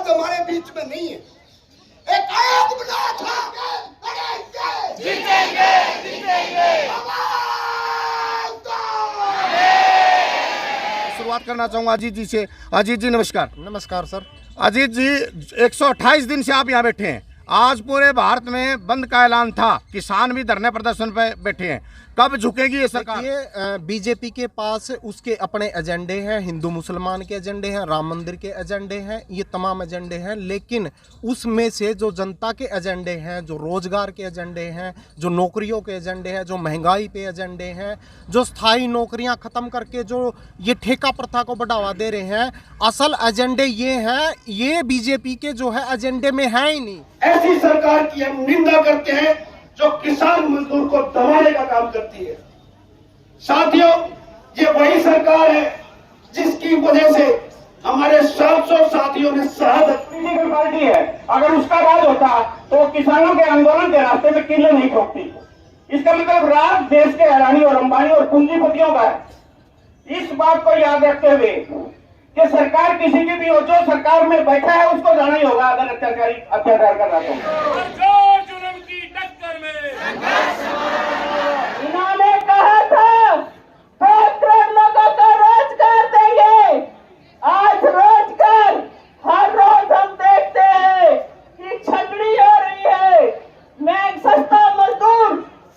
आज हमारे बीच में नहीं है। एक आयोग बनाया था, जीतेंगे जीतेंगे। शुरुआत करना चाहूंगा अजीत जी से। अजीत जी नमस्कार। नमस्कार सर। अजीत जी 128 दिन से आप यहाँ बैठे हैं। आज पूरे भारत में बंद का ऐलान था, किसान भी धरने प्रदर्शन पे बैठे हैं। कब झुकेगी ये सरकार? ये बीजेपी के पास उसके अपने एजेंडे हैं, हिंदू मुसलमान के एजेंडे हैं, राम मंदिर के एजेंडे हैं, ये तमाम एजेंडे हैं। लेकिन उसमें से जो जनता के एजेंडे हैं, जो रोजगार के एजेंडे हैं, जो नौकरियों के एजेंडे हैं, जो महंगाई पे एजेंडे हैं, जो स्थायी नौकरियां खत्म करके जो ये ठेका प्रथा को बढ़ावा दे रहे हैं, असल एजेंडे ये हैं, ये बीजेपी के जो है एजेंडे में है ही नहीं। ऐसी सरकार की हम निंदा करते हैं जो किसान मजदूर को दबाने का काम करती है। साथियों, ये वही सरकार है जिसकी वजह से हमारे 700 साथियों ने शहादत। बीजेपी पार्टी है, अगर उसका राज होता तो किसानों के आंदोलन के रास्ते में कीलें नहीं ठोकती। इसका मतलब राज देश के अडानी और अंबानी और पूंजीपतियों का है। इस बात को याद रखते हुए कि सरकार किसी की भी हो, जो सरकार में बैठा है उसको जाना ही होगा अगर अत्याचार कर रहा तो। इन्होंने कहा था 2 करोड़ लोगों को रोजगार देंगे। आज रोजगार हर रोज हम देखते हैं कि छटनी हो रही है। मैं सस्ता मजदूर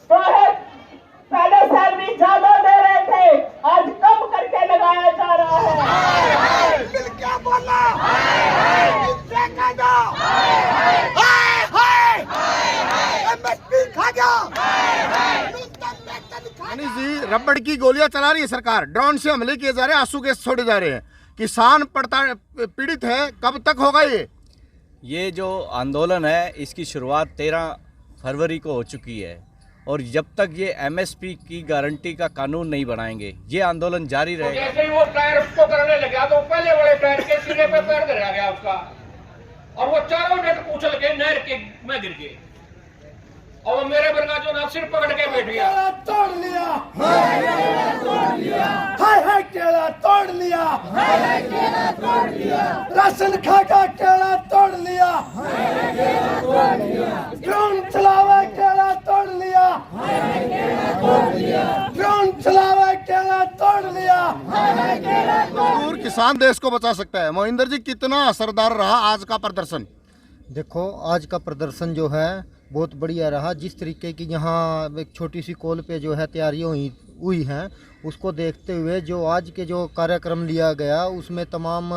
तो है, पहले सैलरी ज्यादा दे रहे थे, आज कम करके लगाया जा रहा है। क्या बोला? मनीष जी, रबड़ की गोलियां चला रही है सरकार, ड्रोन से हमले किए जा रहे हैं, आंसू गैस छोड़े जा रहे हैं, किसान पीड़ित है। कब तक होगा ये जो आंदोलन है इसकी शुरुआत 13 फरवरी को हो चुकी है और जब तक ये एमएसपी की गारंटी का कानून नहीं बनाएंगे ये आंदोलन जारी रहेगा। जैसे ही वो टायर उसको करने लगा तो पहले वाले टायर के सिरे पे पैर गिरा गया उसका और वो चारों नेट उछल के नहर के में गिर गए और वो मेरे वर्गा जो ना सिर पकड़ के बैठ गया। तोड़ लिया, हाय हाय केला तोड़ लिया, राशन खा केला तोड़ लिया, ड्रोन चलावा केला तोड़ लिया, ड्रोन चलावा केला तोड़ लिया। मजदूर किसान देश को बचा सकता है। मोहिंदर जी, कितना असरदार रहा आज का प्रदर्शन? देखो, आज का प्रदर्शन जो है बहुत बढ़िया रहा। जिस तरीके की यहाँ एक छोटी सी कॉल पे जो है तैयारियाँ हुई हैं, उसको देखते हुए जो आज के जो कार्यक्रम लिया गया उसमें तमाम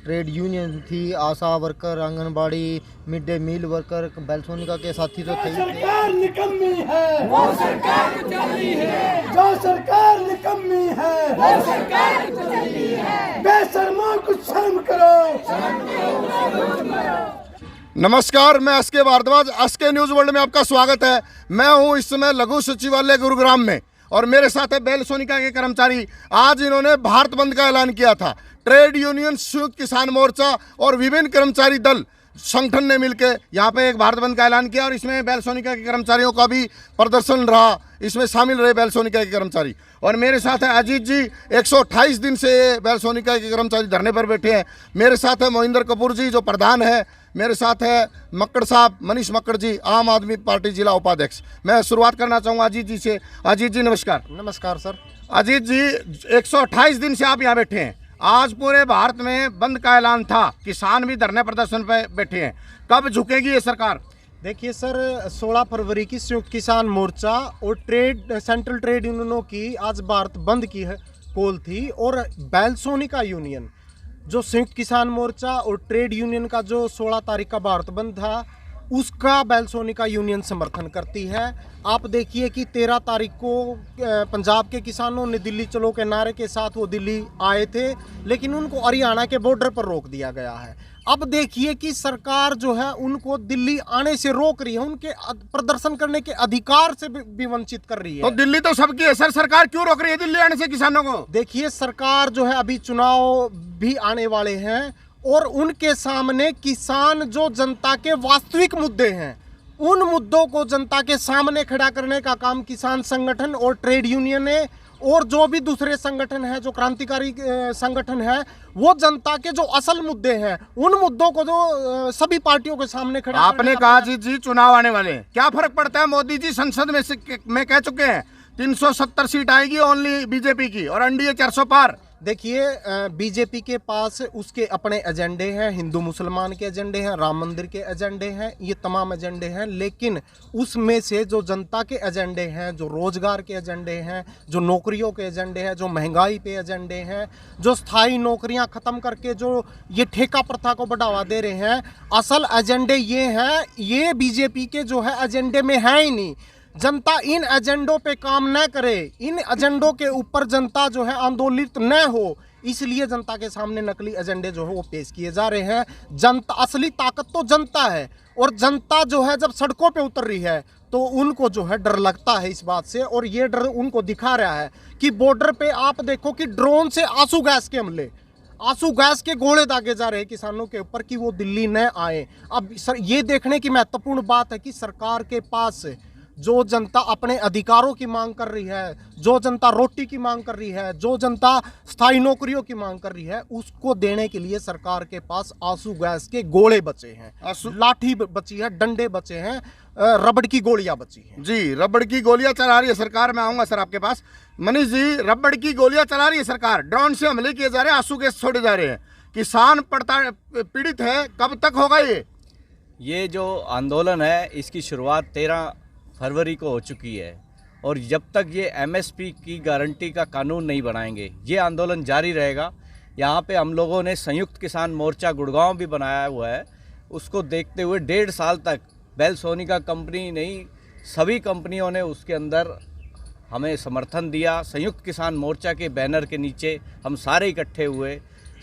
ट्रेड यूनियन थी, ASHA worker, anganwadi, mid day meal worker, Bellsonica के साथी तो थे। सरकार निकम्मी है, वो सरकार चली है, जो सरकार निकम्मी है, वो सरकार चली है। बेशर्मों कुछ शर्म करो। नमस्कार, मैं SK Bhardwaj, SK news world में आपका स्वागत है। मैं हूं इस समय लघु सचिवालय गुरुग्राम में और मेरे साथ है बेलसोनिका के कर्मचारी। आज इन्होंने भारत बंद का ऐलान किया था। ट्रेड यूनियन, संयुक्त किसान मोर्चा और विभिन्न कर्मचारी दल संगठन ने मिलकर यहाँ पे एक भारत बंद का ऐलान किया और इसमें बेलसोनिका के कर्मचारियों का भी प्रदर्शन रहा, इसमें शामिल रहे बेलसोनिका के कर्मचारी। और मेरे साथ है अजीत जी, 128 दिन से बेलसोनिका के कर्मचारी धरने पर बैठे हैं। मेरे साथ है मोहिंदर कपूर जी जो प्रधान है, मेरे साथ है मक्कड़ साहब, मनीष मक्कड़ जी, आम आदमी पार्टी जिला उपाध्यक्ष। मैं शुरुआत करना चाहूँगा अजीत जी से। अजीत जी नमस्कार। नमस्कार सर। अजीत जी, 128 दिन से आप यहाँ बैठे हैं। आज पूरे भारत में बंद का ऐलान था, किसान भी धरने प्रदर्शन पे बैठे हैं। कब झुकेगी ये सरकार? देखिए सर, 16 फरवरी की संयुक्त किसान मोर्चा और सेंट्रल ट्रेड यूनियनों की आज भारत बंद की है कॉल थी और बेलसोनिका यूनियन जो संयुक्त किसान मोर्चा और ट्रेड यूनियन का जो 16 तारीख का भारत बंद था उसका बेलसोनिका यूनियन समर्थन करती है। आप देखिए कि 13 तारीख को पंजाब के किसानों ने दिल्ली चलो के नारे के साथ वो दिल्ली आए थे, लेकिन उनको हरियाणा के बॉर्डर पर रोक दिया गया है। अब देखिए कि सरकार जो है उनको दिल्ली आने से रोक रही है, उनके प्रदर्शन करने के अधिकार से भी वंचित कर रही है। तो दिल्ली तो सबकी है सर, सरकार क्यों रोक रही है दिल्ली आने से किसानों को? देखिए, सरकार जो है अभी चुनाव भी आने वाले हैं और उनके सामने किसान जो जनता के वास्तविक मुद्दे हैं उन मुद्दों को जनता के सामने खड़ा करने का काम किसान संगठन और ट्रेड यूनियन ने और जो भी दूसरे संगठन है, जो क्रांतिकारी संगठन है, वो जनता के जो असल मुद्दे हैं, उन मुद्दों को जो सभी पार्टियों के सामने खड़ा आपने कहा जी चुनाव आने वाले हैं, क्या फर्क पड़ता है? मोदी जी संसद में कह चुके हैं 370 सीट आएगी ओनली बीजेपी की, और एनडीए 400 पार। देखिए, बीजेपी के पास उसके अपने एजेंडे हैं, हिंदू मुसलमान के एजेंडे हैं, राम मंदिर के एजेंडे हैं, ये तमाम एजेंडे हैं, लेकिन उसमें से जो जनता के एजेंडे हैं, जो रोजगार के एजेंडे हैं, जो नौकरियों के एजेंडे हैं, जो महंगाई पे एजेंडे हैं, जो स्थायी नौकरियां खत्म करके जो ये ठेका प्रथा को बढ़ावा दे रहे हैं, असल एजेंडे ये हैं, ये बीजेपी के जो है एजेंडे में है ही नहीं। जनता इन एजेंडों पे काम न करे, इन एजेंडों के ऊपर जनता जो है आंदोलित न हो, इसलिए जनता के सामने नकली एजेंडे जो है वो पेश किए जा रहे हैं। जनता, असली ताकत तो जनता है, और जनता जो है जब सड़कों पे उतर रही है तो उनको जो है डर लगता है इस बात से, और ये डर उनको दिखा रहा है कि बॉर्डर पे आप देखो कि ड्रोन से आंसू गैस के हमले, आंसू गैस के गोले दागे जा रहे हैं किसानों के ऊपर कि वो दिल्ली न आए। अब ये देखने की महत्वपूर्ण बात है कि सरकार के पास जो जनता अपने अधिकारों की मांग कर रही है, जो जनता रोटी की मांग कर रही है, जो जनता स्थायी नौकरियों की मांग कर रही है, उसको देने के लिए सरकार के पास आंसू गैस के गोले बचे हैं, लाठी बची है, डंडे बचे हैं, रबड़ की गोलियां बची हैं। जी, रबड़ की गोलियां चला रही है सरकार। मैं आऊंगा सर आपके पास। मनीष जी, रबड़ की गोलियां चला रही है सरकार, ड्रोन से हमले किए जा रहे हैं, आंसू गैस छोड़े जा रहे हैं, किसान पीड़ित है, कब तक होगा ये जो आंदोलन है इसकी शुरुआत 13 फरवरी को हो चुकी है, और जब तक ये एमएसपी की गारंटी का कानून नहीं बनाएंगे ये आंदोलन जारी रहेगा। यहाँ पे हम लोगों ने संयुक्त किसान मोर्चा गुड़गांव भी बनाया हुआ है। उसको देखते हुए 1.5 साल तक बेल सोनिका कंपनी नहीं, सभी कंपनियों ने उसके अंदर हमें समर्थन दिया। संयुक्त किसान मोर्चा के बैनर के नीचे हम सारे इकट्ठे हुए।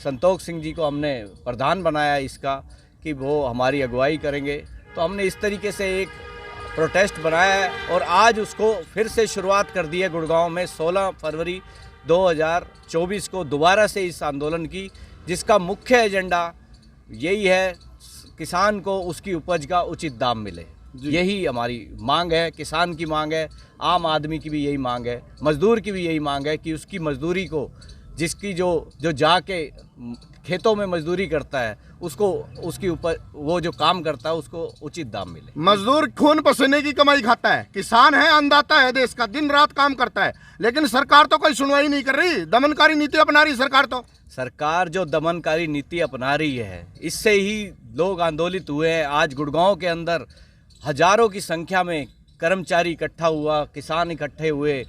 संतोष सिंह जी को हमने प्रधान बनाया इसका कि वो हमारी अगुवाई करेंगे। तो हमने इस तरीके से एक प्रोटेस्ट बनाया है, और आज उसको फिर से शुरुआत कर दी है गुड़गांव में 16 फरवरी 2024 को दोबारा से इस आंदोलन की, जिसका मुख्य एजेंडा यही है किसान को उसकी उपज का उचित दाम मिले। यही हमारी मांग है, किसान की मांग है, आम आदमी की भी यही मांग है, मज़दूर की भी यही मांग है कि उसकी मज़दूरी को, जिसकी जो जाके खेतों में मजदूरी करता है उसको उसकी ऊपर वो जो काम करता है उसको उचित दाम मिले। मजदूर खून पसीने की कमाई खाता है, किसान है, अन्नदाता है देश का, दिन रात काम करता है, लेकिन सरकार तो कोई सुनवाई नहीं कर रही, दमनकारी नीति अपना रही सरकार। तो सरकार जो दमनकारी नीति अपना रही है इससे ही लोग आंदोलित हुए हैं। आज गुड़गांव के अंदर हजारों की संख्या में कर्मचारी इकट्ठा हुआ, किसान इकट्ठे हुए।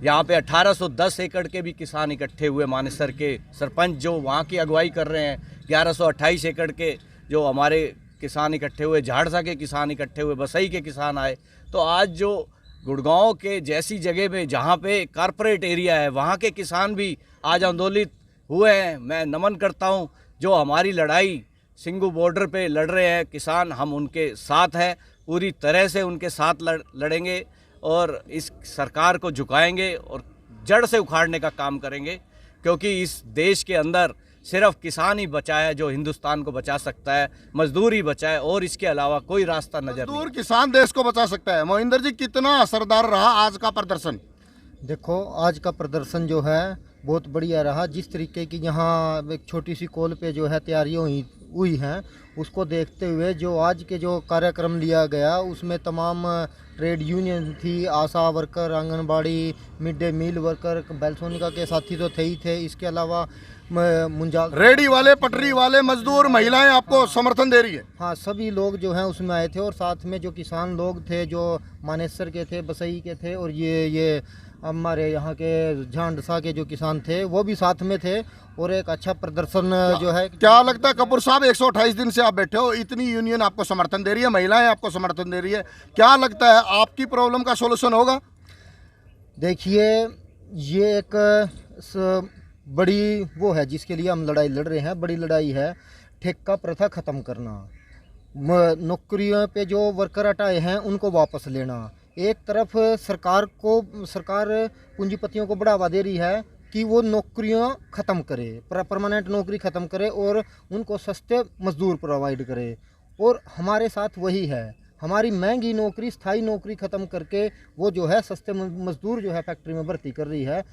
यहाँ पे 1810 एकड़ के भी किसान इकट्ठे हुए। मानेसर के सरपंच जो वहाँ की अगुवाई कर रहे हैं, 1128 एकड़ के जो हमारे किसान इकट्ठे हुए, झाड़सा के किसान इकट्ठे हुए, बसई के किसान आए। तो आज जो गुड़गांव के जैसी जगह में जहाँ पे कारपोरेट एरिया है वहाँ के किसान भी आज आंदोलित हुए हैं। मैं नमन करता हूँ जो हमारी लड़ाई सिंगू बॉर्डर पे लड़ रहे हैं किसान, हम उनके साथ हैं, पूरी तरह से उनके साथ लड़ेंगे और इस सरकार को झुकाएंगे और जड़ से उखाड़ने का काम करेंगे, क्योंकि इस देश के अंदर सिर्फ किसान ही बचा है जो हिंदुस्तान को बचा सकता है, मजदूर ही बचा है और इसके अलावा कोई रास्ता नजर नहीं। मजदूर किसान देश को बचा सकता है। मोहिंदर जी, कितना असरदार रहा आज का प्रदर्शन? देखो, आज का प्रदर्शन जो है बहुत बढ़िया रहा। जिस तरीके की यहाँ एक छोटी सी कॉल पे जो है तैयारियाँ हुई हैं, उसको देखते हुए जो आज के जो कार्यक्रम लिया गया उसमें तमाम ट्रेड यूनियन थी, ASHA worker, anganwadi, mid day meal worker, Bellsonica के साथी तो थे ही थे, इसके अलावा मुंजाल रेडी वाले, पटरी वाले, मजदूर, महिलाएं आपको समर्थन दे रही है। हाँ, सभी लोग जो हैं उसमें आए थे और साथ में जो किसान लोग थे जो मानेसर के थे, बसई के थे और ये हमारे यहाँ के झांडसा के जो किसान थे वो भी साथ में थे और एक अच्छा प्रदर्शन जो है। क्या लगता है कपूर साहब, 128 दिन से आप बैठे हो, इतनी यूनियन आपको समर्थन दे रही है, महिलाएं आपको समर्थन दे रही है, क्या लगता है आपकी प्रॉब्लम का सोल्यूशन होगा? देखिए, ये एक बड़ी वो है जिसके लिए हम लड़ाई लड़ रहे हैं, बड़ी लड़ाई है। ठेका प्रथा ख़त्म करना, नौकरियों पे जो वर्कर हटाए हैं उनको वापस लेना। एक तरफ सरकार पूंजीपतियों को बढ़ावा दे रही है कि वो नौकरियां ख़त्म करे, परमानेंट नौकरी ख़त्म करे और उनको सस्ते मजदूर प्रोवाइड करे, और हमारे साथ वही है। हमारी महंगी नौकरी, स्थायी नौकरी ख़त्म करके वो जो है सस्ते मजदूर जो है फैक्ट्री में भर्ती कर रही है।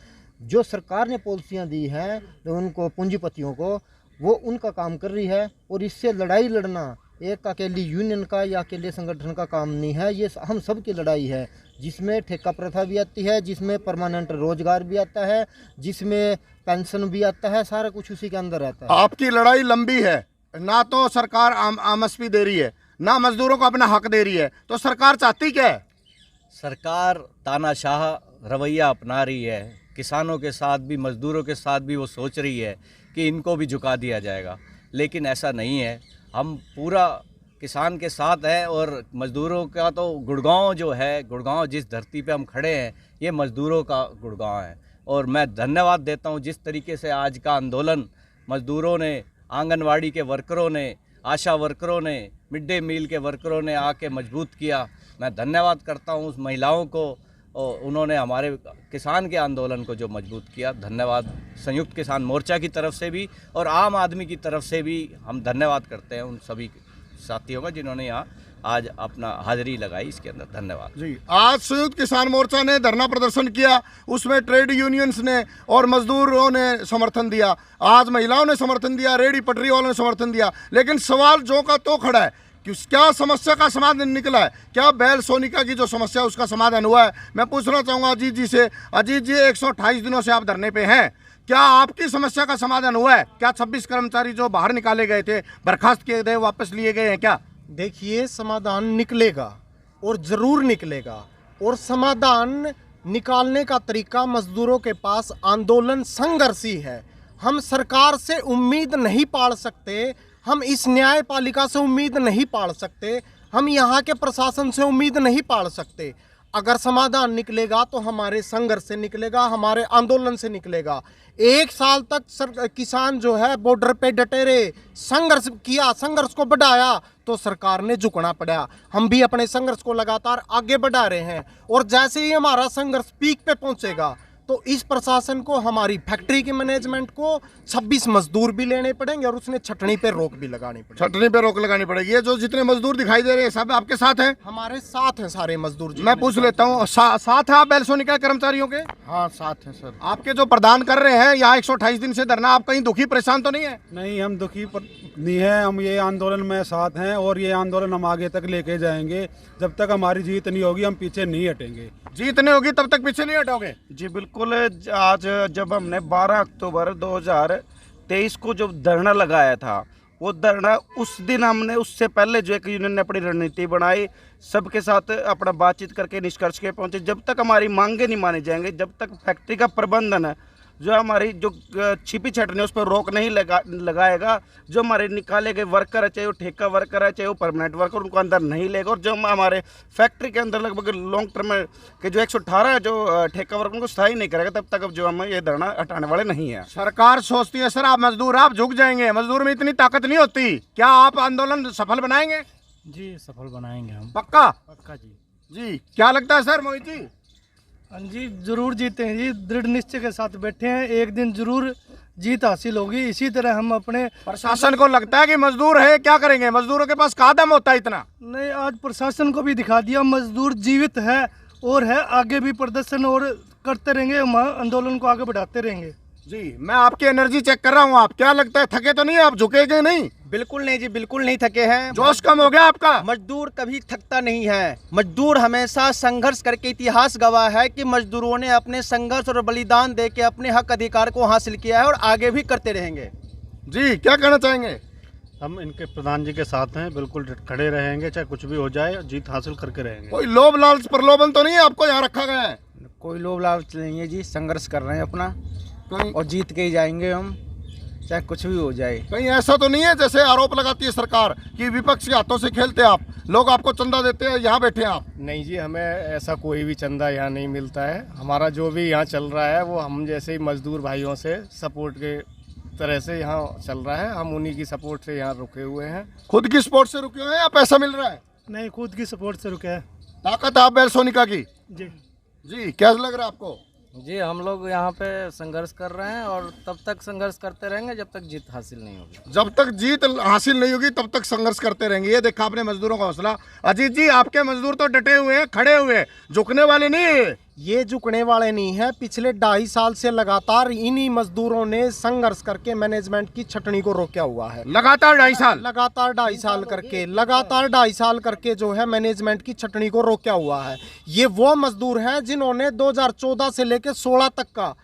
जो सरकार ने पॉलिसियाँ दी हैं तो उनको, पूंजीपतियों को, वो उनका काम कर रही है। और इससे लड़ाई लड़ना एक अकेली यूनियन का या अकेले संगठन का काम नहीं है, ये हम सब की लड़ाई है, जिसमें ठेका प्रथा भी आती है, जिसमें परमानेंट रोजगार भी आता है, जिसमें पेंशन भी आता है, सारा कुछ उसी के अंदर रहता है। आपकी लड़ाई लंबी है, ना तो सरकार एमएसपी दे रही है, ना मजदूरों को अपना हक दे रही है, तो सरकार चाहती क्या है? सरकार तानाशाह रवैया अपना रही है। किसानों के साथ भी, मजदूरों के साथ भी वो सोच रही है कि इनको भी झुका दिया जाएगा, लेकिन ऐसा नहीं है। हम पूरा किसान के साथ हैं और मज़दूरों का तो गुड़गांव जो है, गुड़गांव जिस धरती पे हम खड़े हैं, ये मज़दूरों का गुड़गांव है। और मैं धन्यवाद देता हूँ जिस तरीके से आज का आंदोलन मज़दूरों ने, आंगनवाड़ी के वर्करों ने, आशा वर्करों ने, मिड डे मील के वर्करों ने आके मजबूत किया। मैं धन्यवाद करता हूँ उस महिलाओं को, और उन्होंने हमारे किसान के आंदोलन को जो मजबूत किया। धन्यवाद संयुक्त किसान मोर्चा की तरफ से भी और आम आदमी की तरफ से भी हम धन्यवाद करते हैं उन सभी साथियों का जिन्होंने यहाँ आज अपना हाजिरी लगाई। इसके अंदर धन्यवाद जी। आज संयुक्त किसान मोर्चा ने धरना प्रदर्शन किया, उसमें ट्रेड यूनियंस ने और मजदूरों ने समर्थन दिया, आज महिलाओं ने समर्थन दिया, रेहड़ी पटरी वालों ने समर्थन दिया। लेकिन सवाल जो का तो खड़ा है कि क्या समस्या का समाधान निकला है? क्या बैल सोनिका की जो समस्या है उसका समाधान हुआ है? मैं पूछना चाहूँगा अजीत जी से। अजीत जी, 128 दिनों से आप धरने पे हैं, क्या आपकी समस्या का समाधान हुआ है? क्या 26 कर्मचारी जो बाहर निकाले गए थे, बर्खास्त किए गए, वापस लिए गए हैं क्या? देखिए, समाधान निकलेगा और ज़रूर निकलेगा। और समाधान निकालने का तरीका मजदूरों के पास आंदोलन संघर्ष ही है। हम सरकार से उम्मीद नहीं पाल सकते, हम इस न्यायपालिका से उम्मीद नहीं पाल सकते, हम यहाँ के प्रशासन से उम्मीद नहीं पाल सकते। अगर समाधान निकलेगा तो हमारे संघर्ष से निकलेगा, हमारे आंदोलन से निकलेगा। 1 साल तक किसान जो है बॉर्डर पे डटे रहे, संघर्ष किया, संघर्ष को बढ़ाया, तो सरकार ने झुकना पड़ा। हम भी अपने संघर्ष को लगातार आगे बढ़ा रहे हैं। और जैसे ही हमारा संघर्ष पीक पे पहुंचेगा तो इस प्रशासन को, हमारी फैक्ट्री के मैनेजमेंट को 26 मजदूर भी लेने पड़ेंगे और उसने छटनी पे रोक भी लगानी पड़ेगी। छटनी पे रोक लगानी पड़ेगी। ये जो जितने मजदूर दिखाई दे रहे हैं सब आपके साथ हैं? हमारे साथ हैं सारे मजदूर जी। मैं पूछ लेता हूँ, साथ है आप बैल सोनिका कर्मचारियों के? हाँ, साथ हैं सर। आपके जो प्रदान कर रहे हैं यहाँ 128 दिन से धरना, आप कहीं दुखी परेशान तो नहीं है? नहीं, हम दुखी नहीं है, हम ये आंदोलन में साथ हैं और ये आंदोलन हम आगे तक लेके जाएंगे। जब तक हमारी जीत नहीं होगी हम पीछे नहीं हटेंगे। जीत नहीं होगी तब तक पीछे नहीं हटोगे? जी बिल्कुल। आज जब हमने 12 अक्टूबर 2023 को जो धरना लगाया था, वो धरना उस दिन हमने, उससे पहले जो एक यूनियन ने अपनी रणनीति बनाई, सबके साथ अपना बातचीत करके निष्कर्ष के पहुंचे। जब तक हमारी मांगे नहीं मानी जाएंगे, जब तक फैक्ट्री का प्रबंधन है जो हमारी जो छिपी छटनी उस पर रोक नहीं लगाएगा, जो हमारे निकाले गए वर्कर है, चाहे वो ठेका वर्कर है, चाहे वो परमानेंट वर्कर, उनको अंदर नहीं लेगा। और जो हमारे फैक्ट्री के अंदर लगभग लॉन्ग टर्म के जो 118 जो ठेका वर्कर उनको स्थायी नहीं करेगा, तब तक अब जो हम ये धरना हटाने वाले नहीं है। सरकार सोचती है सर आप मजदूर, आप झुक जाएंगे, मजदूर में इतनी ताकत नहीं होती। क्या आप आंदोलन सफल बनाएंगे? जी सफल बनाएंगे हम। पक्का? पक्का जी। जी, क्या लगता है सर मोहित जी? हाँ जी, जरूर जीते हैं जी, दृढ़ निश्चय के साथ बैठे हैं, एक दिन जरूर जीत हासिल होगी। इसी तरह हम अपने प्रशासन को लगता है कि मजदूर है, क्या करेंगे? मजदूरों के पास कहाँ दम होता है इतना? नहीं, आज प्रशासन को भी दिखा दिया, मजदूर जीवित है और है, आगे भी प्रदर्शन और करते रहेंगे, हम आंदोलन को आगे बढ़ाते रहेंगे। जी, मैं आपकी एनर्जी चेक कर रहा हूँ, आप क्या लगता है थके तो नहीं है? आप झुकेंगे नहीं? बिल्कुल नहीं जी, बिल्कुल नहीं थके हैं। जोश कम हो गया आपका? मजदूर कभी थकता नहीं है। मजदूर हमेशा संघर्ष करके, इतिहास गवाह है कि मजदूरों ने अपने संघर्ष और बलिदान दे के अपने हक अधिकार को हासिल किया है और आगे भी करते रहेंगे। जी, क्या कहना चाहेंगे? हम इनके प्रधान जी के साथ हैं, बिल्कुल खड़े रहेंगे, चाहे कुछ भी हो जाए, जीत हासिल करके रहेंगे। कोई लोभ लालच प्रलोभन तो नहीं है आपको यहाँ रखा गया है? कोई लोभ लालच नहीं है जी, संघर्ष कर रहे हैं अपना और जीत के ही जाएंगे हम, चाहे कुछ भी हो जाए। कहीं ऐसा तो नहीं है जैसे आरोप लगाती है सरकार कि विपक्ष के हाथों से खेलते आप, लोग आपको चंदा देते हैं, यहाँ बैठे आप? नहीं जी, हमें ऐसा कोई भी चंदा यहाँ नहीं मिलता है। हमारा जो भी यहाँ चल रहा है वो हम जैसे ही मजदूर भाइयों से सपोर्ट के तरह से यहाँ चल रहा है। हम उन्हीं की सपोर्ट से यहाँ रुके हुए हैं। खुद की सपोर्ट से रुके हुए हैं या पैसा मिल रहा है? नहीं, खुद की सपोर्ट से रुके हैं। ताकत आप बैल सोनिका की? जी जी, क्या लग रहा है आपको? जी हम लोग यहाँ पे संघर्ष कर रहे हैं और तब तक संघर्ष करते रहेंगे जब तक जीत हासिल नहीं होगी। जब तक जीत हासिल नहीं होगी तब तक संघर्ष करते रहेंगे। ये देखा आपने मजदूरों का हौसला। अजीत जी, आपके मजदूर तो डटे हुए हैं, खड़े हुए हैं, झुकने वाले नहीं है। ये झुकने वाले नहीं है। पिछले 2.5 साल से लगातार इन्हीं मजदूरों ने संघर्ष करके मैनेजमेंट की छटनी को रोका हुआ है। लगातार 2.5 साल, लगातार 2.5 साल करके जो है मैनेजमेंट की छटनी को रोका हुआ है। ये वो मजदूर हैं जिन्होंने 2014 से लेकर 16 तक का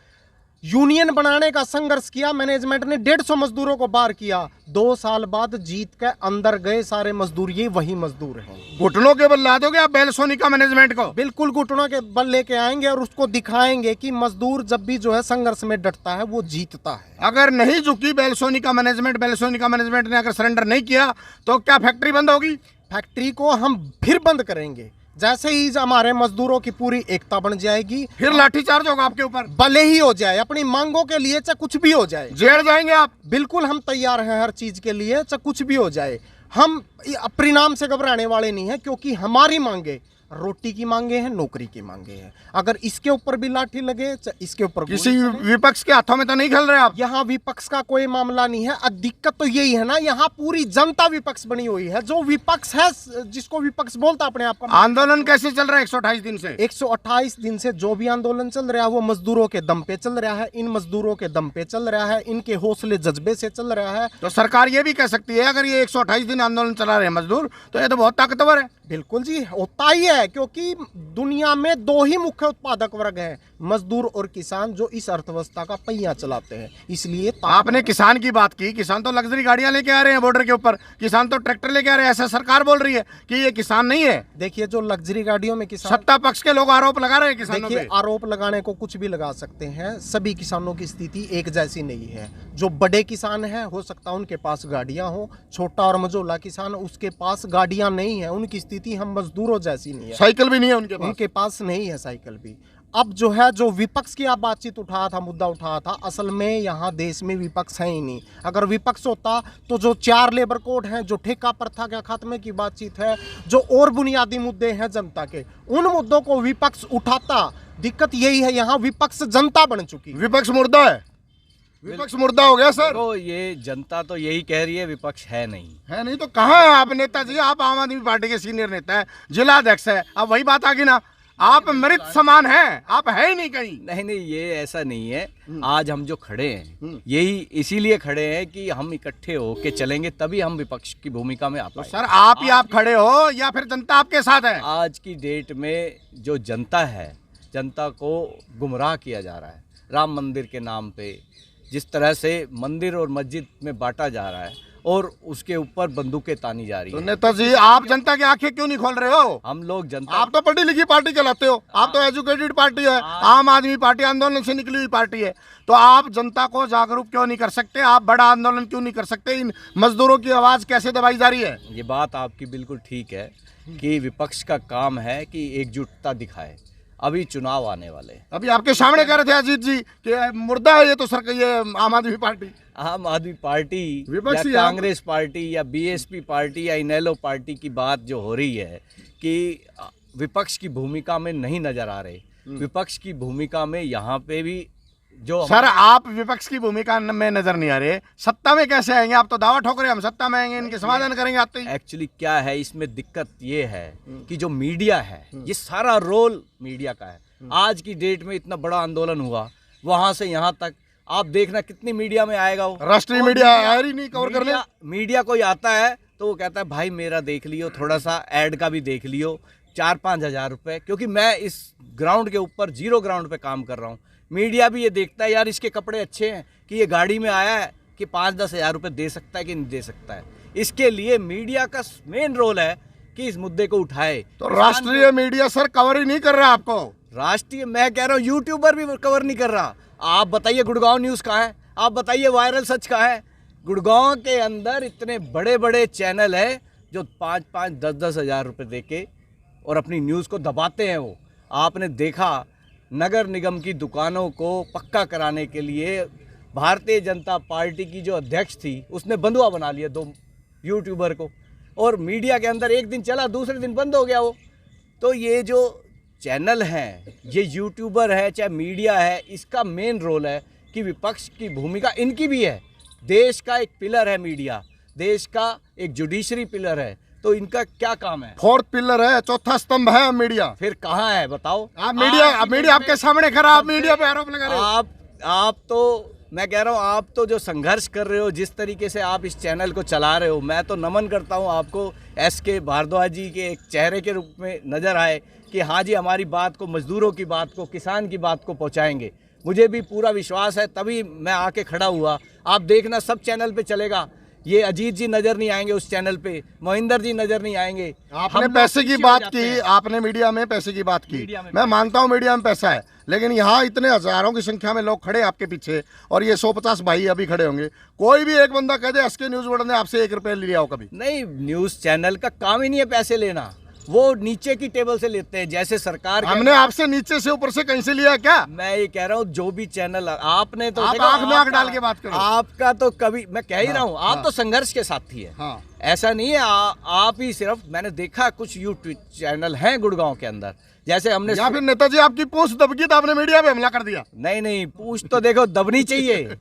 यूनियन बनाने का संघर्ष किया। मैनेजमेंट ने 150 मजदूरों को बाहर किया। 2 साल बाद जीत के अंदर गए सारे मजदूर, ये वही मजदूर हैं। घुटनों के बल ला दोगे आप बेलसोनिका मैनेजमेंट को? बिल्कुल घुटनों के बल लेके आएंगे और उसको दिखाएंगे कि मजदूर जब भी जो है संघर्ष में डटता है वो जीतता है। अगर नहीं झुकी बेलसोनिका मैनेजमेंट ने अगर सरेंडर नहीं किया तो क्या फैक्ट्री बंद होगी? फैक्ट्री को हम फिर बंद करेंगे। जैसे ही हमारे मजदूरों की पूरी एकता बन जाएगी, फिर लाठीचार्ज होगा आपके ऊपर, भले ही हो जाए, अपनी मांगों के लिए चाहे कुछ भी हो जाए। जेल जाएंगे आप? बिल्कुल हम तैयार हैं हर चीज के लिए, चाहे कुछ भी हो जाए। हम परिणाम से घबराने वाले नहीं हैं, क्योंकि हमारी मांगे रोटी की मांगे हैं, नौकरी की मांगे हैं। अगर इसके ऊपर भी लाठी लगे, इसके ऊपर किसी विपक्ष के हाथों में तो नहीं खेल रहे आप? यहाँ विपक्ष का कोई मामला नहीं है। दिक्कत तो यही है ना, यहाँ पूरी जनता विपक्ष बनी हुई है। जो विपक्ष है, जिसको विपक्ष बोलता अपने आप का। आंदोलन कैसे चल रहा है 128 दिन से? 128 दिन से जो भी आंदोलन चल रहा है वो मजदूरों के दम पे चल रहा है। इन मजदूरों के दम पे चल रहा है, इनके हौसले जज्बे से चल रहा है। तो सरकार ये भी कह सकती है अगर ये 128 दिन आंदोलन चला रहे हैं मजदूर, तो ये तो बहुत ताकतवर है। बिल्कुल जी, होता ही है, क्योंकि दुनिया में 2 ही मुख्य उत्पादक वर्ग हैं, मजदूर और किसान, जो इस अर्थव्यवस्था का पहिया चलाते हैं। इसलिए आपने किसान की बात की। किसान तो लग्जरी गाड़ियां लेके आ रहे हैं बॉर्डर के ऊपर, किसान तो ट्रैक्टर लेके आ रहे हैं। ऐसा सरकार बोल रही है कि ये किसान नहीं है। देखिए, जो लग्जरी गाड़ियों में किसान, सत्ता पक्ष के लोग आरोप लगा रहे हैं किसानों पे। आरोप लगाने को कुछ भी लगा सकते हैं। सभी किसानों की स्थिति एक जैसी नहीं है। जो बड़े किसान हैं, हो सकता है उनके पास गाड़ियां हो। छोटा और मझोला किसान, उसके पास गाड़ियां नहीं है। उनकी स्थिति हम मजदूरों जैसी नहीं है। साइकिल भी नहीं है उनके पास नहीं है साइकिल भी। अब जो है, जो विपक्ष की आप बातचीत उठाया था, मुद्दा उठाया था, असल में यहाँ देश में विपक्ष है ही नहीं। अगर विपक्ष होता तो जो 4 लेबर कोड हैं, जो ठेका प्रथा के खात्मे की बातचीत है, जो और बुनियादी मुद्दे हैं जनता के, उन मुद्दों को विपक्ष उठाता। दिक्कत यही है, यहाँ विपक्ष जनता बन चुकी। विपक्ष मुर्दा है, विपक्ष मुर्दा हो गया सर। तो ये जनता तो यही कह रही है, विपक्ष है नहीं तो कहाँ है आप नेताजी? आप आम आदमी पार्टी के सीनियर नेता है, जिला अध्यक्ष है। अब वही बात आ गई ना, आप मृत समान हैं, आप है ही नहीं कहीं। नहीं, ये ऐसा नहीं है। आज हम जो खड़े हैं, यही इसीलिए खड़े हैं कि हम इकट्ठे होके चलेंगे, तभी हम विपक्ष की भूमिका में आ पाएंगे। सर, आप ही आप खड़े हो या फिर जनता आपके साथ है? आज की डेट में जो जनता है, जनता को गुमराह किया जा रहा है। राम मंदिर के नाम पे जिस तरह से मंदिर और मस्जिद में बांटा जा रहा है और उसके ऊपर बंदूकें तानी जा रही है। तो नेताजी, आप जनता की आंखें क्यों नहीं खोल रहे हो? हम लोग जनता, आप तो पढ़ी लिखी पार्टी कहलाते हो, आप तो एजुकेटेड पार्टी है, आम आदमी पार्टी आंदोलन से निकली हुई पार्टी है। तो आप जनता को जागरूक क्यों नहीं कर सकते? आप बड़ा आंदोलन क्यों नहीं कर सकते? इन मजदूरों की आवाज कैसे दबाई जा रही है? ये बात आपकी बिल्कुल ठीक है कि विपक्ष का काम है कि एकजुटता दिखाए। अभी चुनाव आने वाले, अभी आपके सामने कह रहे थे अजीत जी कि मुर्दा है ये तो सरकार, ये आम आदमी पार्टी। आम आदमी पार्टी या कांग्रेस पार्टी या बीएसपी पार्टी या इनेलो पार्टी की बात जो हो रही है कि विपक्ष की भूमिका में नहीं नजर आ रहे। विपक्ष की भूमिका में यहाँ पे भी जो सर, आप विपक्ष की भूमिका में नजर नहीं आ रहे, सत्ता में कैसे आएंगे? आप तो दावा ठोक रहे हैं हम सत्ता में आएंगे, इनके समाधान करेंगे आते ही। एक्चुअली क्या है, इसमें दिक्कत ये है कि जो मीडिया है, ये सारा रोल मीडिया का है। आज की डेट में इतना बड़ा आंदोलन हुआ, वहां से यहाँ तक आप देखना कितनी मीडिया में आएगा वो। राष्ट्रीय मीडिया आ रही नहीं कवर करने। मीडिया कोई आता है तो वो कहता है भाई मेरा देख लियो, थोड़ा सा ऐड का भी देख लियो, 4-5 हज़ार रुपये, क्योंकि मैं इस ग्राउंड के ऊपर 0 ग्राउंड पे काम कर रहा हूँ। मीडिया भी ये देखता है यार इसके कपड़े अच्छे हैं, कि ये गाड़ी में आया है, कि 5-10 हज़ार रुपये दे सकता है कि नहीं दे सकता है। इसके लिए मीडिया का मेन रोल है कि इस मुद्दे को उठाए। तो राष्ट्रीय मीडिया सर कवर ही नहीं कर रहा आपको? राष्ट्रीय, मैं कह रहा हूँ यूट्यूबर भी कवर नहीं कर रहा। आप बताइए गुड़गांव न्यूज़ कहाँ है? आप बताइए वायरल सच कहाँ है? गुड़गांव के अंदर इतने बड़े बड़े चैनल है जो 5-5, 10-10 हज़ार रुपये दे के और अपनी न्यूज़ को दबाते हैं। वो आपने देखा, नगर निगम की दुकानों को पक्का कराने के लिए भारतीय जनता पार्टी की जो अध्यक्ष थी उसने बंधुआ बना लिया 2 यूट्यूबर को, और मीडिया के अंदर एक दिन चला, दूसरे दिन बंद हो गया वो। तो ये जो चैनल हैं, ये यूट्यूबर है, चाहे मीडिया है, इसका मेन रोल है कि विपक्ष की भूमिका इनकी भी है। देश का एक पिलर है मीडिया, देश का एक जुडिशरी पिलर है, तो इनका क्या काम है? फोर्थ पिलर है, चौथा स्तंभ है मीडिया। फिर कहाँ है बताओ? आप मीडिया आपके सामने खड़ा, आप मीडिया पे आरोप लगा रहे हो। आप तो, मैं कह रहा हूँ, आप तो जो संघर्ष कर रहे हो, जिस तरीके से आप इस चैनल को चला रहे हो, मैं तो नमन करता हूँ आपको। एसके भारद्वाज जी के एक चेहरे के रूप में नज़र आए कि हाँ जी, हमारी बात को, मजदूरों की बात को, किसान की बात को पहुँचाएंगे। मुझे भी पूरा विश्वास है, तभी मैं आके खड़ा हुआ। आप देखना, सब चैनल पे चलेगा। ये अजीत जी नज़र नहीं आएंगे उस चैनल पे, मोहिंदर जी नज़र नहीं आएंगे। आपने पैसे की बात की, आपने मीडिया में पैसे की बात की, मैं मानता हूँ मीडिया में पैसा है, लेकिन यहाँ इतने हजारों की संख्या में लोग खड़े आपके पीछे, और ये 150 भाई अभी खड़े होंगे। कोई भी एक बंदा कह दे एसके न्यूज़ वर्ल्ड ने आपसे 1 रुपये लिया हो कभी? नहीं, न्यूज़ चैनल का काम ही नहीं है पैसे लेना, वो नीचे की टेबल से लेते हैं। जैसे सरकार, हमने आपसे नीचे से ऊपर से कहीं से लिया क्या? मैं ये कह रहा हूँ, जो भी चैनल आपने तो, आप आंख में आंख डाल के बात करो। आपका तो कभी, मैं कह ही रहा हूँ, आप तो संघर्ष के साथी है। ऐसा नहीं है आप ही सिर्फ, मैंने देखा कुछ यूट्यूब चैनल हैं गुड़गांव के अंदर, जैसे हमने, या फिर नेताजी आपकी पूंछ दबकी तो आपने मीडिया पे हमला कर दिया? नहीं, पूंछ तो देखो दबनी चाहिए।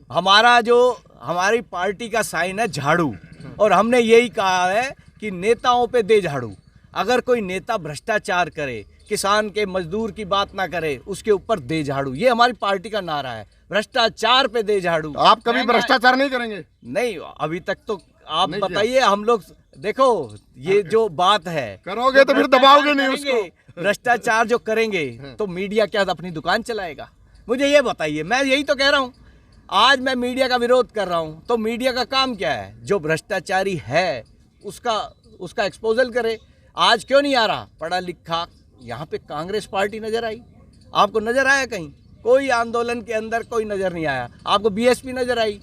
हमारी पार्टी का साइन है झाड़ू, और हमने यही कहा है कि नेताओं पे दे झाड़ू। अगर कोई नेता भ्रष्टाचार करे, किसान के, मजदूर की बात ना करे, उसके ऊपर दे झाड़ू, ये हमारी पार्टी का नारा है। भ्रष्टाचार पे दे झाड़ू। आप कभी भ्रष्टाचार नहीं करेंगे? नहीं, अभी तक तो आप बताइए। हम लोग देखो, ये जो बात है, करोगे तो फिर दबाओगे नहीं उसको। भ्रष्टाचार जो करेंगे तो मीडिया क्या अपनी दुकान चलाएगा? मुझे ये बताइए। मैं यही तो कह रहा हूँ, आज मैं मीडिया का विरोध कर रहा हूँ, तो मीडिया का काम क्या है? जो भ्रष्टाचारी है उसका एक्सपोजल करे। आज क्यों नहीं आ रहा पढ़ा लिखा? यहाँ पे कांग्रेस पार्टी नजर आई? आपको नजर आया कहीं? कोई आंदोलन के अंदर कोई नजर नहीं आया। आपको बीएसपी नजर आई?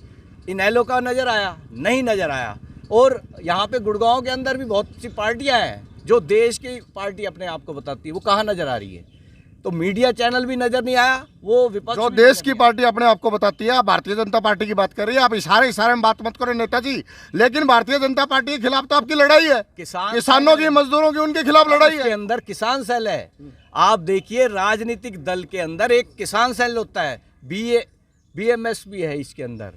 इनेलो का नजर आया? नहीं नजर आया। और यहाँ पे गुड़गांव के अंदर भी बहुत सी पार्टियां हैं जो देश की पार्टी अपने आप को बताती है, वो कहाँ नजर आ रही है? तो मीडिया चैनल भी नजर नहीं आया, वो विपक्ष जो देश की पार्टी अपने आप को बताती है। भारतीय जनता पार्टी की बात कर रही है आप, इशारे में बात मत करो नेताजी। लेकिन भारतीय जनता पार्टी के खिलाफ तो आपकी लड़ाई है, किसानों की, मजदूरों की, उनके खिलाफ लड़ाई है। के अंदर किसान सेल है। आप देखिए, राजनीतिक दल के अंदर एक किसान सेल होता है, BMS भी है इसके अंदर।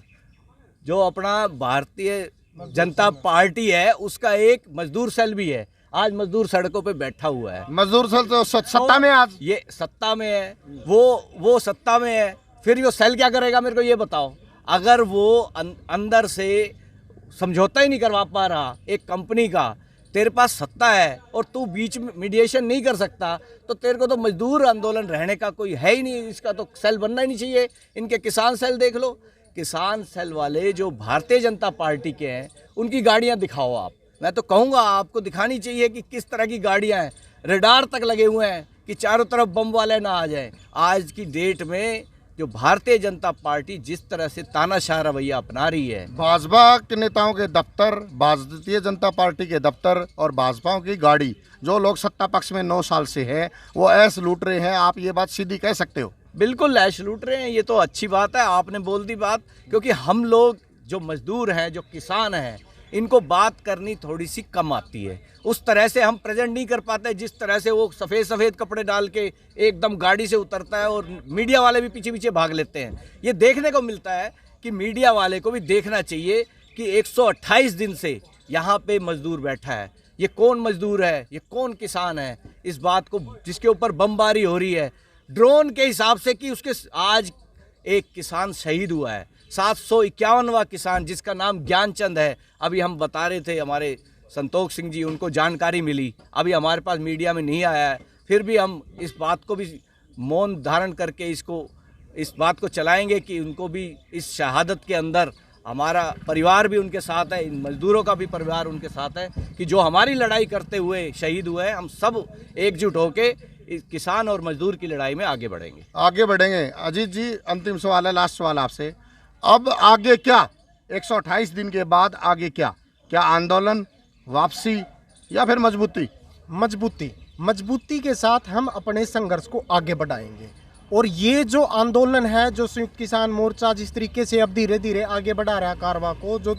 जो अपना भारतीय जनता पार्टी है, उसका एक मजदूर सेल भी है। आज मजदूर सड़कों पे बैठा हुआ है। मजदूर सेल तो सत्ता में, आज ये सत्ता में है, वो सत्ता में है। फिर वो सेल क्या करेगा, मेरे को ये बताओ। अगर वो अंदर से समझौता ही नहीं करवा पा रहा एक कंपनी का, तेरे पास सत्ता है और तू बीच में मीडिएशन नहीं कर सकता, तो तेरे को तो मजदूर आंदोलन रहने का कोई है ही नहीं। इसका तो सेल बनना ही नहीं चाहिए। इनके किसान सेल देख लो। किसान सेल वाले जो भारतीय जनता पार्टी के हैं, उनकी गाड़ियां दिखाओ आप। मैं तो कहूँगा आपको दिखानी चाहिए कि किस तरह की गाड़ियां हैं। रडार तक लगे हुए हैं कि चारों तरफ बम वाले ना आ जाएं। आज की डेट में जो भारतीय जनता पार्टी जिस तरह से तानाशाह रवैया अपना रही है, भाजपा के नेताओं के दफ्तर, भारतीय जनता पार्टी के दफ्तर और भाजपा की गाड़ी, जो लोग सत्ता पक्ष में 9 साल से है, वो ऐसे लूट रहे हैं। आप ये बात सीधी कह सकते हो? बिल्कुल ऐश लूट रहे हैं। ये तो अच्छी बात है, आपने बोल दी बात। क्योंकि हम लोग जो मजदूर हैं, जो किसान हैं, इनको बात करनी थोड़ी सी कम आती है। उस तरह से हम प्रेजेंट नहीं कर पाते जिस तरह से वो सफ़ेद कपड़े डाल के एकदम गाड़ी से उतरता है, और मीडिया वाले भी पीछे पीछे भाग लेते हैं। ये देखने को मिलता है कि मीडिया वाले को भी देखना चाहिए कि 128 दिन से यहाँ पे मजदूर बैठा है। ये कौन मजदूर है, ये कौन किसान है? इस बात को, जिसके ऊपर बमबारी हो रही है ड्रोन के हिसाब से, कि उसके आज एक किसान शहीद हुआ है, 751वां किसान, जिसका नाम ज्ञानचंद है। अभी हम बता रहे थे, हमारे संतोष सिंह जी, उनको जानकारी मिली, अभी हमारे पास मीडिया में नहीं आया है। फिर भी हम इस बात को भी मौन धारण करके इस बात को चलाएंगे कि उनको भी इस शहादत के अंदर हमारा परिवार भी उनके साथ है, इन मजदूरों का भी परिवार उनके साथ है, कि जो हमारी लड़ाई करते हुए शहीद हुए हैं। हम सब एकजुट होकर इस किसान और मजदूर की लड़ाई में आगे बढ़ेंगे। अजीत जी, अंतिम सवाल है, लास्ट सवाल आपसे। अब आगे क्या? 128 दिन के बाद आगे क्या? क्या आंदोलन, वापसी, या फिर मजबूती के साथ हम अपने संघर्ष को आगे बढ़ाएंगे। और ये जो आंदोलन है, जो संयुक्त किसान मोर्चा जिस तरीके से अब धीरे धीरे आगे बढ़ा रहा है कारवां को, जो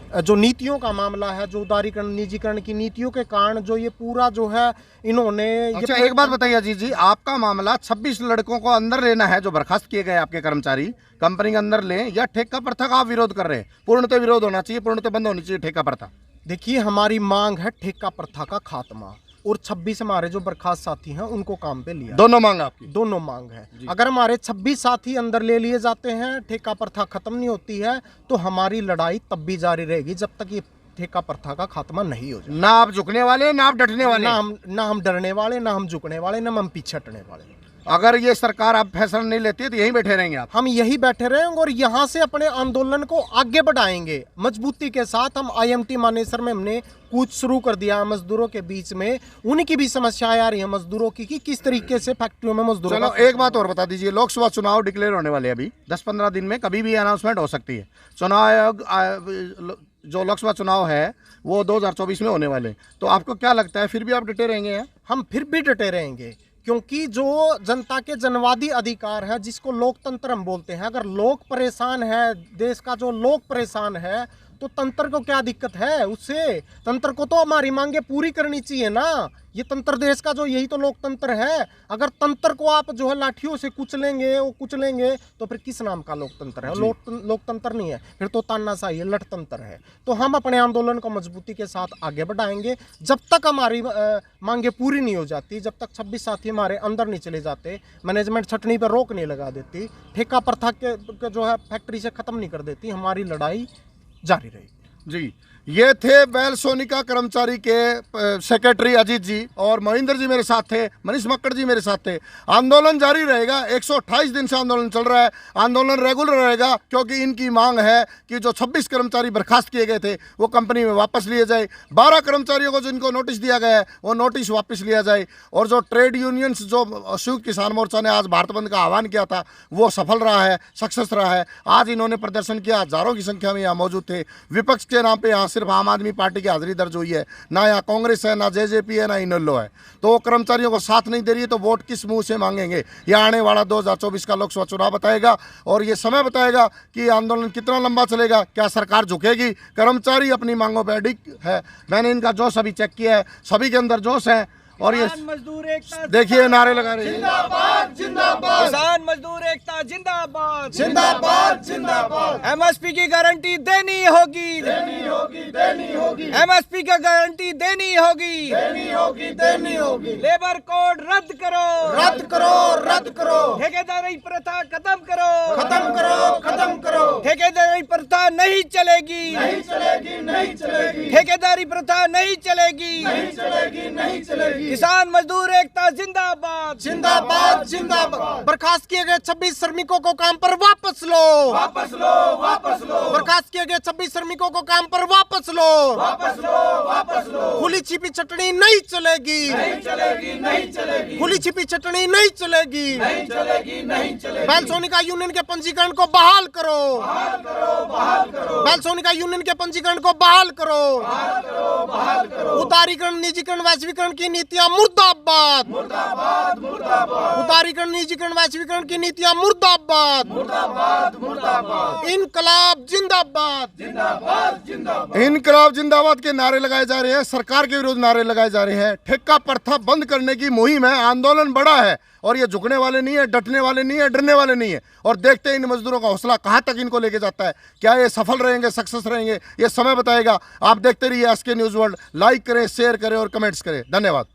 जो नीतियों का मामला है, जो उदारीकरण निजीकरण की नीतियों के कारण जो ये पूरा जो है इन्होंने अच्छा, एक बात बताइए अजीत जी, आपका मामला 26 लड़कों को अंदर लेना है जो बर्खास्त किए गए आपके कर्मचारी, कंपनी के अंदर लें, या ठेका प्रथा का आप विरोध कर रहे हैं? पूर्णतः विरोध होना चाहिए, पूर्णतः बंद होनी चाहिए ठेका प्रथा। देखिए, हमारी मांग है ठेका प्रथा का खात्मा, और 26 हमारे जो बर्खास्त साथी हैं उनको काम पे लिया। दोनों मांग आपकी? दोनों मांग है। अगर हमारे 26 साथी अंदर ले लिए जाते हैं, ठेका प्रथा खत्म नहीं होती है, तो हमारी लड़ाई तब भी जारी रहेगी जब तक ये ठेका प्रथा का खात्मा नहीं हो जाए। ना आप झुकने वाले, ना आप डटने वाले? ना हम डरने वाले, ना हम झुकने वाले, ना हम पीछे हटने वाले। अगर ये सरकार आप फैसला नहीं लेती है तो यहीं बैठे रहेंगे आप? हम यही बैठे रहेंगे और यहाँ से अपने आंदोलन को आगे बढ़ाएंगे मजबूती के साथ। हम IMT मानेसर में हमने कूच शुरू कर दिया मजदूरों के बीच में। उनकी भी समस्याएं आ रही है मजदूरों की कि किस तरीके से फैक्ट्रियों में मजदूरों। चलो एक बात और बता दीजिए, लोकसभा चुनाव डिक्लेयर होने वाले अभी 10-15 दिन में, कभी भी अनाउंसमेंट हो सकती है। चुनाव आयोग जो लोकसभा चुनाव है वो 2024 में होने वाले, तो आपको क्या लगता है फिर भी आप डटे रहेंगे? हम फिर भी डटे रहेंगे, क्योंकि जो जनता के जनवादी अधिकार है, जिसको लोकतंत्र हम बोलते हैं, अगर लोग परेशान है, देश का जो लोग परेशान है, तो तंत्र को क्या दिक्कत है? उससे तंत्र को तो हमारी मांगे पूरी करनी चाहिए ना। ये तंत्र देश का जो, यही तो लोकतंत्र है। अगर तंत्र को आप जो है लाठियों से कुचलेंगे तो फिर किस नाम का लोकतंत्र है? लोकतंत्र नहीं है, फिर तो तानाशाही है, लठतंत्र है। तो हम अपने आंदोलन को मजबूती के साथ आगे बढ़ाएंगे जब तक हमारी मांगे पूरी नहीं हो जाती, जब तक 26 साथी हमारे अंदर नहीं चले जाते, मैनेजमेंट छटनी पर रोक नहीं लगा देती, ठेका प्रथा के जो है फैक्ट्री से खत्म नहीं कर देती, हमारी लड़ाई जारी रहेगी। जी, ये थे बेल सोनिका कर्मचारी के सेक्रेटरी अजीत जी, और महेंद्र जी मेरे साथ थे, मनीष मक्कड़ जी मेरे साथ थे। आंदोलन जारी रहेगा, 128 दिन से आंदोलन चल रहा है, आंदोलन रेगुलर रहेगा, क्योंकि इनकी मांग है कि जो 26 कर्मचारी बर्खास्त किए गए थे वो कंपनी में वापस लिए जाए। 12 कर्मचारियों को जिनको नोटिस दिया गया है वो नोटिस वापस लिया जाए, और जो ट्रेड यूनियंस, जो संयुक्त किसान मोर्चा ने आज भारत बंद का आह्वान किया था, वो सफल रहा है, सक्सेस रहा है। आज इन्होंने प्रदर्शन किया, हजारों की संख्या में यहाँ मौजूद थे। विपक्ष के नाम पर यहाँ सिर्फ आम आदमी पार्टी की हाजिरी दर्ज हुई है, ना यहाँ कांग्रेस है, ना जेजेपी है, ना इनेलो है। तो वो कर्मचारियों को साथ नहीं दे रही है, तो वोट किस मुंह से मांगेंगे? ये आने वाला 2024 का लोकसभा चुनाव बताएगा, और ये समय बताएगा कि आंदोलन कितना लंबा चलेगा, क्या सरकार झुकेगी। कर्मचारी अपनी मांगों पर अडिग है। मैंने इनका जोश अभी चेक किया है, सभी के अंदर जोश है। और ये मजदूर एकता देखिए नारे लगा रहे हैं, जिंदाबाद जिंदाबाद, किसान मजदूर एकता जिंदाबाद जिंदाबाद जिंदाबाद। MSP की गारंटी देनी होगी, देनी होगी, देनी होगी, MSP की गारंटी देनी होगी, देनी होगी, देनी होगी। लेबर कोड रद्द करो, रद्द करो, रद्द करो। ठेकेदारी प्रथा खत्म करो, खत्म करो, खत्म करो। ठेकेदारी प्रथा नहीं चलेगी, नहीं चलेगी, नहीं चलेगी। ठेकेदारी प्रथा नहीं चलेगी, नहीं चलेगी, नहीं चलेगी। किसान मजदूर एकता जिंदाबाद, जिंदाबाद जिंदाबाद। बर्खास्त किए गए 26 श्रमिकों को काम पर वापस लो, वापस लो, वापस लो। बर्खास्त किए गए 26 श्रमिकों को काम पर वापस लो, वापस लो, वापस लो। खुली छिपी चटनी नहीं चलेगी, नहीं चलेगी, नहीं चलेगी। खुली छिपी चटनी नहीं चलेगी, नहीं चलेगी, नहीं चलेगी। बैल सोनिका यूनियन के पंजीकरण को बहाल करो, बहाल करो, बहाल करो। बैल सोनिका यूनियन के पंजीकरण को बहाल करो, बहाल करो, बहाल करो। उदारीकरण निजीकरण वैश्वीकरण की नीतियां मुर्दाबाद, मुर्दाबाद, मुर्दाबाद। उदारीकरण निजीकरण वैश्वीकरण की नीतियां मुर्दाबाद, मुर्दाबाद, मुर्दाबाद। इनकलाब जिंदाबाद, जिंदाबाद, जिंदाबाद। इनकलाब जिंदाबाद के नारे लगाए जा रहे हैं, सरकार के विरुद्ध नारे लगाए जा रहे हैं। ठेका प्रथा बंद करने की मुहिम है, आंदोलन बड़ा है, और ये झुकने वाले नहीं है, डटने वाले नहीं है, डरने वाले नहीं है। और देखते हैं इन मजदूरों का हौसला कहां तक इनको लेके जाता है। क्या ये सफल रहेंगे, सक्सेस रहेंगे, ये समय बताएगा। आप देखते रहिए SK न्यूज़ वर्ल्ड। लाइक करें, शेयर करें और कमेंट्स करें। धन्यवाद।